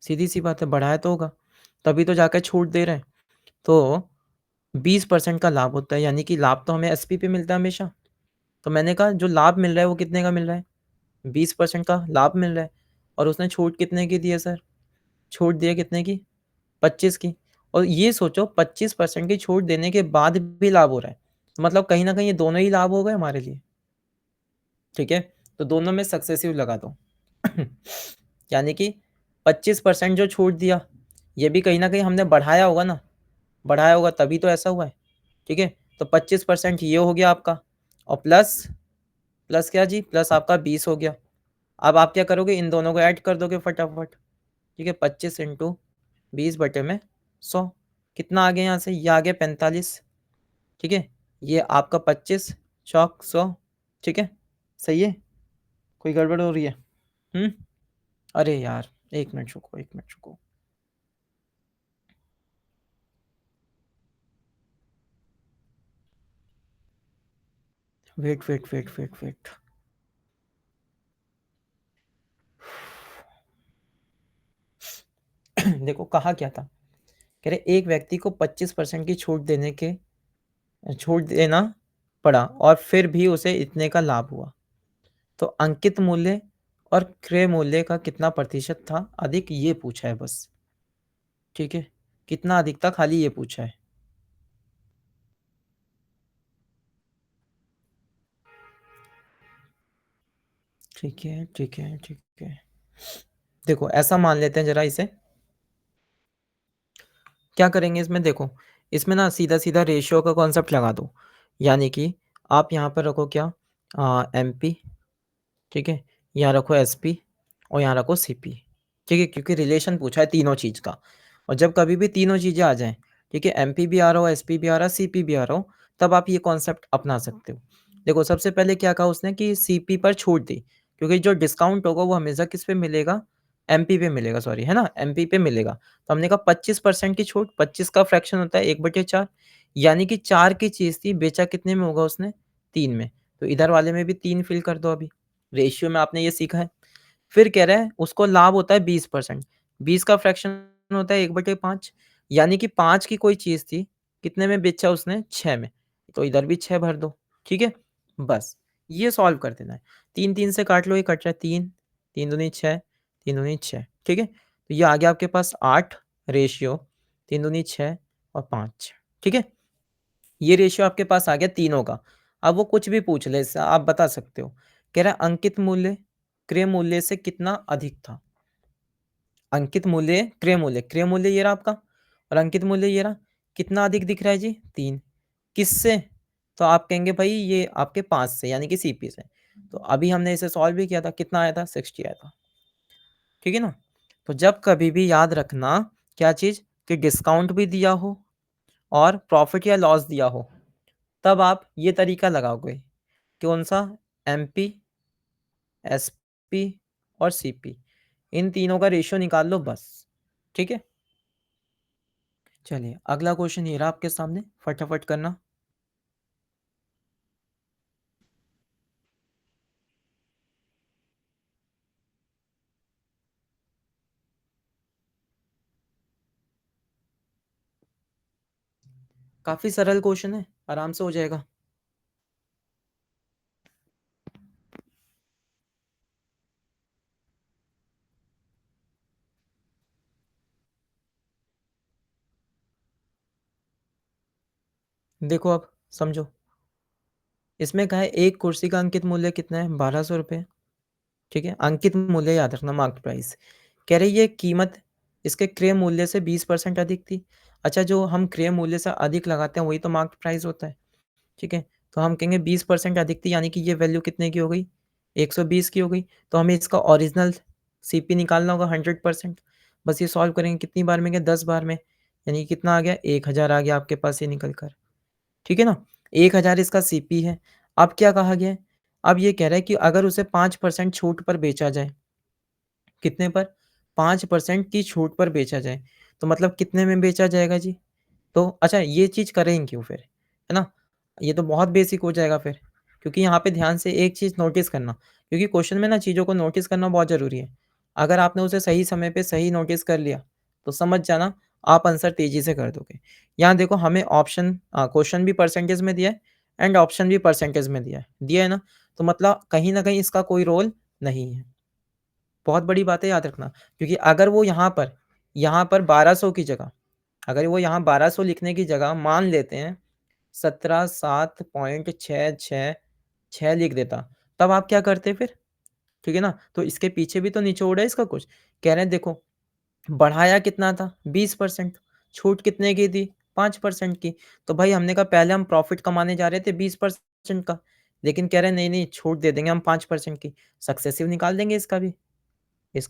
सीधी-सी बात है बढ़ाया तो होगा, तभी तो जाकर छूट दे रहे हैं। तो 20% का लाभ होता है, यानी कि लाभ तो हमें एसपी पे मिलता है हमेशा। तो मैंने कहा जो लाभ मिल रहा है वो कितने का मिल रहा है? 20% का लाभ मिल रहा है और उसने छूट कितने की दी है सर? छूट दी है कितने की? 25 की। और ये सोचो 25% की छूट देने के बाद भी लाभ हो रहा है। मतलब कहीं न कहीं ये दोनों ही लाभ हो गए हमारे लिए, ठीक है? तो दोनों में सक्सेसिव लगा दो। यानी कि 25% जो छूट दिया, ये भी कहीं न कहीं हमने बढ़ाया होगा ना, बढ़ाया होगा तभी तो ऐसा हुआ है, ठीक है? तो 25% ये हो गया आपका और प्लस प्लस क्या जी? प्लस आपका 20 हो गया। अब आप क्या करोगे? इन दोनों को ऐड कर दोगे फटाफट, ठीक है? 25 इंटू 20 बटे में 100 कितना आ गया यहाँ से? ये आ गया 45, ठीक है? ये आपका 25 चौक 100, ठीक है? सही है? कोई गड़बड़ हो रही है? हुँ? अरे यार! 1 मिनट रुको, 1 मिनट रुको। Wait, wait, wait, wait, wait. देखो कहा क्या था? कह रहे एक व्यक्ति को 25% की छूट देना पड़ा और फिर भी उसे इतने का लाभ हुआ। तो अंकित मूल्य और क्रय मूल्य का कितना प्रतिशत था अधिक ये पूछा है बस, ठीक है? कितना अधिक था खाली ये पूछा है। ठीक है, ठीक है, ठीक है। देखो ऐसा मान लेते हैं ज़रा इसे, क्या करेंगे इसमें देखो, इसमें ना सीधा-सीधा रेशियो का कॉन्सेप्ट लगा दो। यानी कि आप यहाँ पर रखो क्या एमपी, ठीक है? यहाँ रखो एसपी और यहाँ रखो सीपी, ठीक है? क्योंकि रिलेशन पूछा है तीनों चीज़ का और जब कभी भी तीनों चीज़ें आ जाएँ, ठीक है? एमपी भी आ रहा हो, एसपी भी आ रहा है, सीपी भी आ रहा हो, तब आप ये कॉन्सेप्ट अपना सकते हो। देखो सबसे पहले क्या कहा उसने कि सीपी पर छूट दी, क्योंकि जो डिस्काउंट होगा वो हमेशा किस पे मिलेगा? एमपी पे मिलेगा सॉरी, है ना? एमपी पे मिलेगा। तो हमने कहा 25% की छूट, 25 का फ्रैक्शन होता है 1/4 यानी कि 4 की चीज़ थी, बेचा कितने में होगा उसने? 3 में। तो इधर वाले में भी 3 फिल कर दो अभी। रेशियो में आपने ये सीखा है। फिर कह रहा है उसको लाभ होता है 20%, 20 का फ्रैक्शन होता है 1/5 यानी कि 5 की कोई चीज़ थी, कितने में बेचा उसने? 6 में, तो इधर भी 6 भर दो, ठीक है? बस, ये सॉल्व कर देना है। 3-3 से काट लो, ये कट रहा है 3, 3 दूनी 6, 3 दूनी 6, ठीक है? तो ये आ गया आपके पास 8 रेशियो 3 दूनी 6 और 5, ठीक है? ये रेशियो आपके पास आ गया तीनों का। अब वो कुछ भी पूछ ले इससे आप बता सकते हो। कह रहा है अंकित मूल्य क्रय मूल्य से कितना अधिक था। अंकित मूल्य क्रय मूल्य ये रहा आपका, और अंकित मूल्य ये रहा। कितना अधिक दिख रहा है जी? 3। किससे? तो आप कहेंगे भाई ये आपके 5 से, यानी कि सीपी से। तो अभी हमने इसे सॉल्व भी किया था, कितना आया था? 60 आया था। ठीक है ना? तो जब कभी भी याद रखना क्या चीज़, कि डिस्काउंट भी दिया हो और प्रॉफिट या लॉस दिया हो, तब आप ये तरीका लगाओगे। कौन सा? एमपी, एसपी और सीपी, इन तीनों का रेशियो निकाल लो बस। ठीक है, चलिए अगला क्वेश्चन ये रहा आपके सामने, फटाफट करना। काफी सरल क्वेश्चन है, आराम से हो जाएगा। देखो अब समझो, इसमें कहा है एक कुर्सी का अंकित मूल्य कितना है? 1200 रुपये। ठीक है, अंकित मूल्य याद रखना, मार्केट प्राइस। कह रही है कीमत इसके क्रय मूल्य से 20% अधिक थी। अच्छा, जो हम क्रय मूल्य से अधिक लगाते हैं वही तो मार्केट प्राइस होता है। ठीक है, तो हम कहेंगे 20% अधिक थी, यानी कि ये वैल्यू कितने की हो गई? 120 की हो गई। तो हमें इसका ओरिजिनल सीपी निकालना होगा 100%। बस ये सॉल्व करेंगे कितनी बार में? 10 बार में, यानी कि कितना आ गया? 1000 आ गया आपके पास ये निकल कर। ठीक है ना? 1000 इसका सीपी है। अब क्या कहा गया है? अब ये कह रहा है कि अगर उसे 5% छूट पर बेचा जाए, कितने पर? 5% की छूट पर बेचा जाए, तो मतलब कितने में बेचा जाएगा जी? तो अच्छा, ये चीज़ करेंगे क्यों फिर? है ना? ये तो बहुत बेसिक हो जाएगा फिर, क्योंकि यहाँ पे ध्यान से एक चीज़ नोटिस करना, क्योंकि क्वेश्चन में ना चीज़ों को नोटिस करना बहुत ज़रूरी है। अगर आपने उसे सही समय पे सही नोटिस कर लिया, तो समझ जाना आप आंसर तेज़ी से कर दोगे। यहाँ देखो हमें क्वेश्चन भी परसेंटेज में दिया है एंड ऑप्शन भी परसेंटेज में दिया है ना? तो मतलब कहीं न कहीं इसका कोई रोल नहीं है। बहुत बड़ी बात है, याद रखना, क्योंकि अगर वो यहाँ पर 1200 की जगह, अगर वो यहाँ 1200 लिखने की जगह मान लेते हैं 17.766 लिख देता, तब आप क्या करते फिर? ठीक है ना? तो इसके पीछे भी तो निचोड़ है इसका कुछ। कह रहे हैं देखो, बढ़ाया कितना था? 20%। छूट कितने की थी? 5% की। तो भाई हमने कहा पहले हम प्रॉफिट कमाने जा रहे थे 20% का, लेकिन कह रहे हैं नहीं-नहीं छूट दे देंगे हम 5% की। सक्सेसिव निकाल देंगे इसका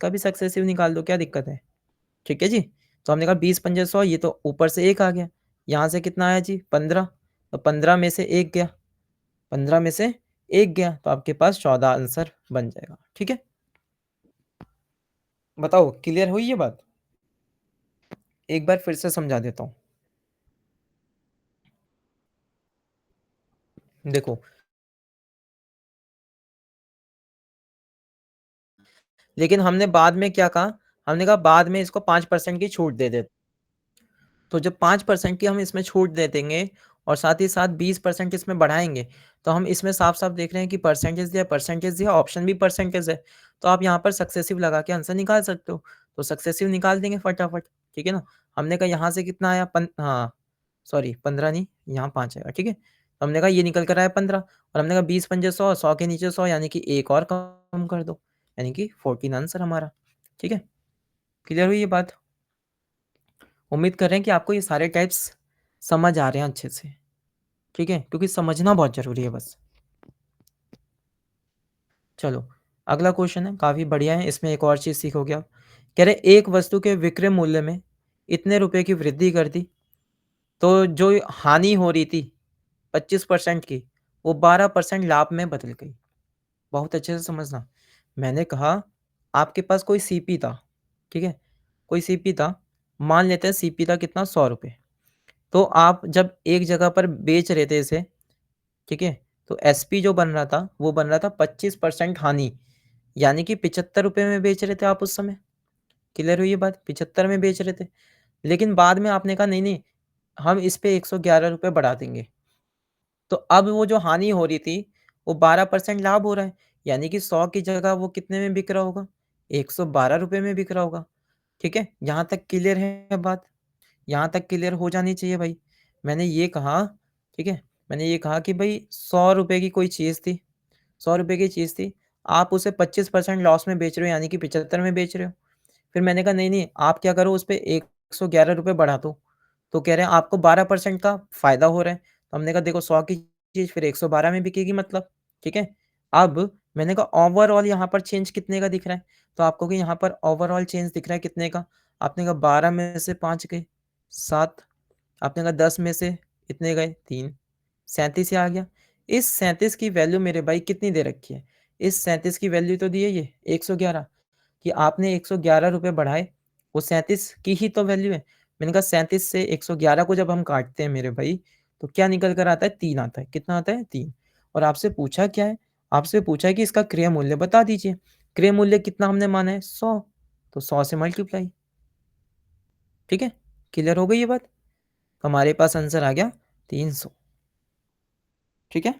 भी सक्सेसिव निकाल दो, क्या दिक्कत है? ठीक है जी। तो हमने कहा 20 पंजे 100, ये तो ऊपर से 1 आ गया। यहाँ से कितना आया जी? 15। तो 15 में से 1 गया, 15 में से 1 गया, तो आपके पास 14 आंसर बन जाएगा। ठीक है? बताओ क्लियर हुई ये बात? एक बार फिर से समझा देता हूँ। देखो, लेकिन हमने बाद में क्या कहा? हमने कहा बाद में इसको 5% की छूट दे देते। तो जब 5% की हम इसमें छूट दे देंगे और साथ ही साथ 20% इसमें बढ़ाएँगे, तो हम इसमें साफ-साफ देख रहे हैं कि परसेंटेज दिया, ऑप्शन भी परसेंटेज है। तो आप यहाँ पर सक्सेसिव लगा के आंसर निकाल सकते हो। तो सक्सेसिव निकाल देंगे फटाफट, ठीक है ना? हमने कहा यहाँ से कितना आया सॉरी 15 नहीं, यहाँ 5 आएगा, ठीक है? तो हमने कहा ये निकल कर आया 15, और हमने कहा 20 पंजे 100, 100 के नीचे 100, यानी कि 1 और कम कर दो, यानी कि 14 आंसर हमारा, ठीक है? क्लियर हुई ये बात? उम्मीद कर रहे हैं कि आपको ये सारे टाइप्स समझ आ रहे हैं अच्छे से, ठीक है? क्योंकि समझना बहुत ज़रूरी है बस। चलो, अगला क्वेश्चन है, काफ़ी बढ़िया है, इसमें एक और चीज़ सीखोगे आप। कह रहे एक वस्तु के विक्रय मूल्य में इतने रुपए की वृद्धि कर दी, तो जो हानि हो रही थी 25% की, वो 12% लाभ में बदल गई। बहुत अच्छे से समझना। मैंने कहा आपके पास कोई सीपी था, ठीक है? कोई सीपी था, मान लेते हैं सीपी था कितना? ₹100। तो आप जब एक जगह पर बेच रहे थे इसे, ठीक है? तो एसपी जो बन रहा था, वो बन रहा था 25% हानि, यानी कि ₹75 में बेच रहे थे आप उस समय। क्लियर हुई ये बात? 75 में बेच रहे थे। लेकिन बाद में आपने कहा नहीं-नहीं, हम इस पे ₹111 बढ़ा देंगे। तो अब वो जो हानि हो रही थी, वो 12% लाभ हो रहा है, यानी कि 100 की जगह वो कितने में बिक रहा होगा? ₹112 में बिक रहा होगा। ठीक है? यहाँ तक क्लियर है बात? यहाँ तक क्लियर हो जानी चाहिए भाई। मैंने ये कहा, ठीक है? मैंने ये कहा कि भई ₹100 की कोई चीज़ थी, ₹100 की चीज़ थी, आप उसे 25% लॉस में बेच रहे हो यानी कि 75 में बेच रहे हो। फिर मैंने कहा नहीं, नहीं आप क्या करो उस पे ₹111 बढ़ा दो। तो कह रहे हैं आपको 12% का फ़ायदा हो रहा है। तो हमने कहा देखो 100 की चीज़ फिर 112 में बिकेगी मतलब, ठीक है? अब मैंने कहा ओवरऑल यहाँ पर चेंज कितने का दिख रहा है? तो आपको कि यहाँ पर ओवरऑल चेंज दिख रहा है कितने का? आपने कहा 12 में से 5 गए, 7 आपने कहा 10 में से इतने गए 3 37 ही आ गया। इस 37 की वैल्यू मेरे भाई कितनी दे रखी है? इस 37 की वैल्यू तो दी है ये 111 कि आपने ₹111 बढ़ाए, वो 37 की ही तो वैल्यू है। मैंने कहा 37 से 111 को जब हम काटते हैं मेरे भाई, तो क्या निकल कर आता है? 3 आता है। कितना आता है? 3 और आपसे पूछा क्या है? आपसे पूछा है कि इसका क्रय मूल्य बता दीजिए। क्रय मूल्य कितना हमने माना है? 100 तो 100 से मल्टीप्लाई, ठीक है? क्लियर हो गई ये बात? हमारे पास आंसर आ गया 300, ठीक है?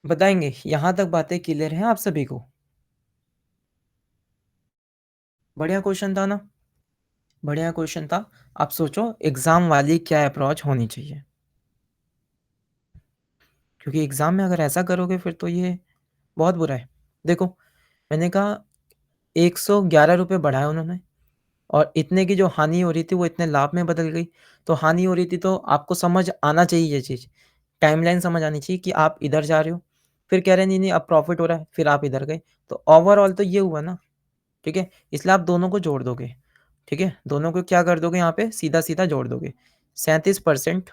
बताएँगे, यहाँ तक बातें क्लियर हैं आप सभी को? बढ़िया क्वेश्चन था ना? बढ़िया क्वेश्चन था। आप सोचो एग्ज़ाम वाली क्या अप्रोच होनी चाहिए? क्योंकि एग्ज़ाम में अगर ऐसा करोगे फिर तो ये बहुत बुरा है। देखो, मैंने कहा ₹111 बढ़ाए उन्होंने और इतने की जो हानि हो रही थी वो इतने लाभ में बदल गई। तो हानि हो रही थी तो आपको समझ आना चाहिए ये चीज़। टाइमलाइन समझ आनी चाहिए कि आप इधर जा रहे हो, फिर कह रहे हैं नहीं-नहीं अब प्रॉफ़िट हो रहा है, फिर आप इधर गए। तो ओवरऑल तो ये हुआ ना, ठीक है? इसलिए आप दोनों को जोड़ दोगे, ठीक है? दोनों को क्या कर दोगे यहाँ पे सीधा-सीधा जोड़ दोगे। 37%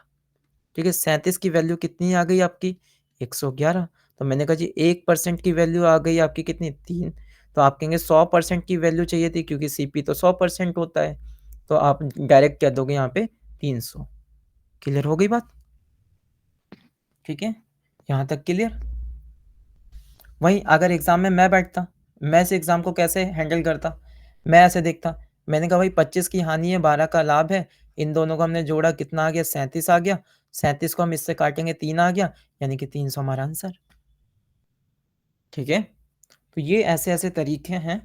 ठीक है, 37 की वैल्यू कितनी आ गई आपकी? 111 तो मैंने कहा जी 1% की वैल्यू आ गई आपकी कितनी? 3 तो आप कहेंगे 100% की वैल्यू चाहिए थी क्योंकि सीपी तो 100% होता है। तो आप डायरेक्ट कह दोगे यहाँ पे 300 क्लियर हो गई बात? ठीक है, यहाँ तक क्लियर? वहीं अगर एग्ज़ाम में मैं बैठता, मैं इस एग्ज़ाम को कैसे हैंडल करता? मैं ऐसे देखता, मैंने कहा भाई 25 की हानि है, 12 का लाभ है, इन दोनों को हमने जोड़ा कितना आ गया? 37 आ गया, 37 को हम इससे काटेंगे 3 आ गया, यानी कि 300 हमारा आंसर, ठीक है? तो ये ऐसे-ऐसे तरीके हैं,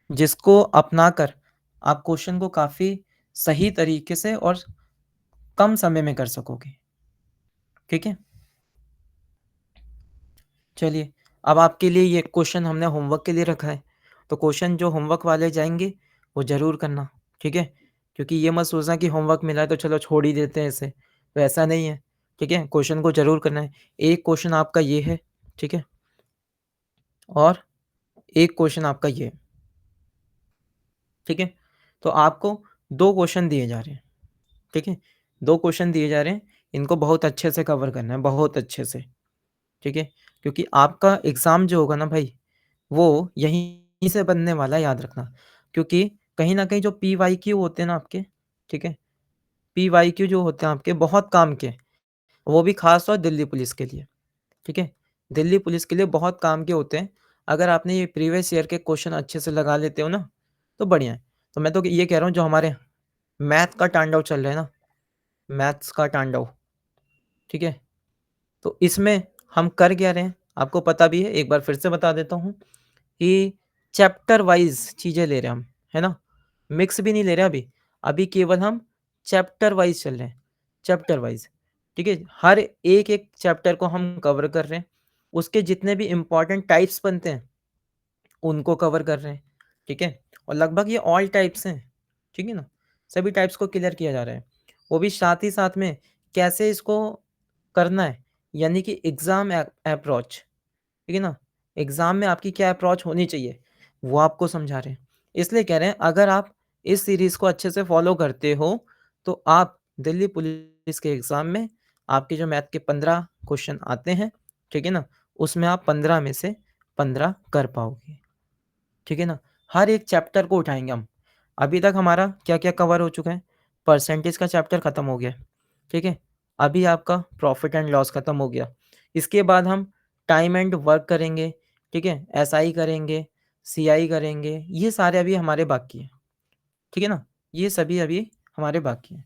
जिसको अपनाकर आप क्वेश्चन को काफ़ी सही तरीके से और कम समय में कर सकोगे, ठीक है? चलिए, अब आपके लिए ये क्वेश्चन हमने होमवर्क के लिए रखा है, तो क्वेश्चन जो होमवर्क वाले जाएँगे, वो ज़रूर करना, ठीक है? क्योंकि ये मत सोचना कि होमवर्क मिला है तो चलो छोड़ ही देते हैं इसे, तो ऐसा नहीं है, ठीक है? क्वेश्चन को ज़रूर करना है। एक क्वेश्चन आपका ये है, ठीक है? और एक क्वेश्चन आपका ये है, ठीक है? तो आपको 2 क्वेश्चन दिए जा रहे हैं, ठीक है? 2 क्वेश्चन दिए जा रहे हैं, इनको बहुत अच्छे से कवर करना है, बहुत अच्छे से, ठीक है? क्योंकि आपका एग्ज़ाम जो होगा ना भाई वो यहीं से बनने वाला है याद रखना। क्योंकि कहीं न कहीं जो पीवाईक्यू होते हैं ना आपके, ठीक है? पीवाईक्यू जो होते हैं आपके बहुत काम के, वो भी ख़ास तौर दिल्ली पुलिस के लिए, ठीक है? दिल्ली पुलिस के लिए बहुत काम के होते हैं। अगर आपने ये प्रीवियस ईयर के क्वेश्चन अच्छे से लगा लेते हो ना, तो बढ़िया है। तो मैं तो ये कह रहा हूँ जो हमारे मैथ का तांडव चल रहा है ना, मैथ्स का तांडव, ठीक है? तो इसमें हम कर क्या रहे हैं, आपको पता भी है, एक बार फिर से बता देता हूँ कि चैप्टर वाइज़ चीज़ें ले रहे हैं हम, है ना? मिक्स भी नहीं ले रहे अभी, अभी केवल हम चैप्टर वाइज़ चल रहे हैं, चैप्टर वाइज़, ठीक है? हर एक-एक चैप्टर को हम कवर कर रहे हैं, उसके जितने भी इम्पोर्टेंट टाइप्स बनते हैं, उनको कवर कर रहे हैं, ठीक है? और लगभग ये ऑल टाइप्स हैं, ठीक है ना? सभी टाइप्स को क्लियर किया जा रहा है, वो भी साथ ही साथ में कैसे इसको करना है, यानी कि एग्ज़ाम अप्रोच, ठीक है ना? एग्ज़ाम में आपकी क्या अप्रोच होनी चाहिए, वो आपको समझा रहे हैं। इसलिए कह रहे हैं अगर आप इस सीरीज़ को अच्छे से फ़ॉलो करते हो, तो आप दिल्ली पुलिस के एग्ज़ाम में आपके जो मैथ के 15 क्वेश्चन आते हैं, ठीक है ना? उसमें आप 15 में से 15 कर पाओगे, ठीक है ना? हर एक चैप्टर को उठाएँगे हम। अभी तक हमारा क्या-क्या कवर हो चुका है? परसेंटेज का चैप्टर खत्म हो गया, ठीक है? अभी आपका प्रॉफ़िट एंड लॉस खत्म हो गया। इसके बाद हम टाइम एंड वर्क करेंगे, ठीक है? एसआई करेंगे, सीआई करेंगे, ये सारे अभी हमारे बाकी हैं, ठीक है ना? ये सभी अभी हमारे बाकी हैं,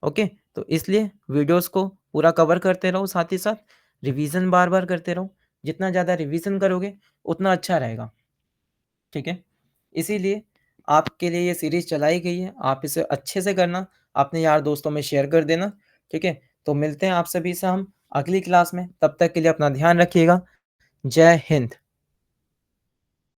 ओके? तो इसलिए वीडियोज़ को पूरा कवर करते रहो, साथ ही साथ रिवीज़न बार-बार करते रहो। जितना ज़्यादा रिवीज़न करोगे, उतना अच्छा रहेगा, ठीक है? इसीलिए आपके लिए ये सीरीज़ चलाई गई है, आप इसे अच्छे से करना, अपने यार दोस्तों में शेयर कर देना, ठीक है? तो मिलते हैं आप सभी से हम अगली क्लास में, तब तक के लिए अपना ध्यान रखिएगा। जय हिंद।